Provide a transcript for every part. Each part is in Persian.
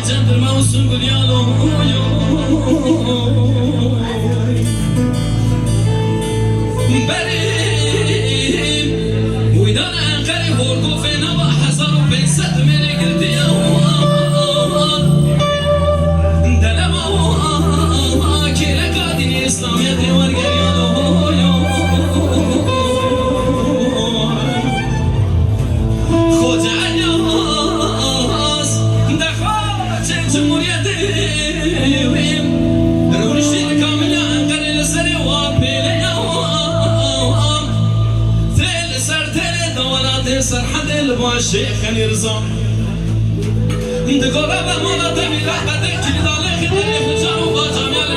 جندر موسم گلیالو بریم ویدان انقری هرگو فینا با 1500 میری گردی دلم که رکادین اسلامیت ورگریالو خود علیاس دخواه جمهوریت رونشتی کامل انقری لسری و پیلی تل سر تل دولات سرحد الباشيخ نرزا دقورة بمولا تبيلا بدك كلي خدري خجارو باجامل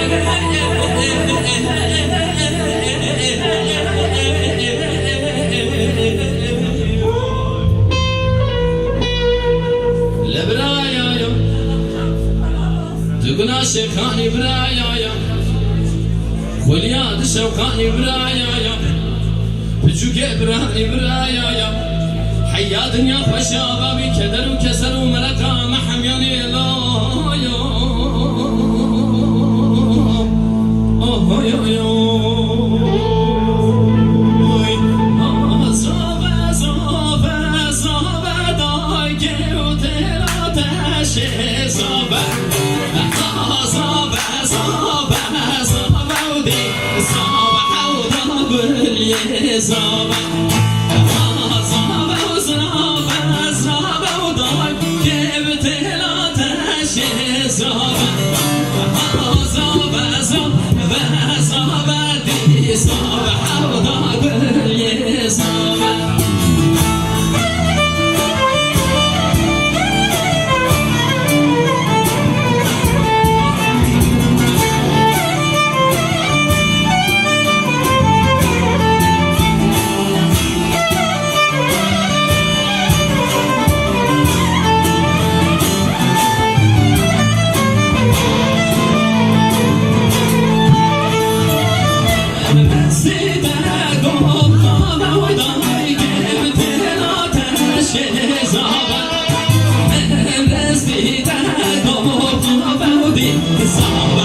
لبرايا يا تقنا شيخاني برايا يا خليات شوقاني برايا يا بجوك براني برايا يا حيا دنيا فشابا بكدر وكسر وملكا محمياني لا يا يا يا زابا زابا زابا دايكي وتلاتش زابا زابا زابا زابا ودي زابا حوضا بالي زابا Zaba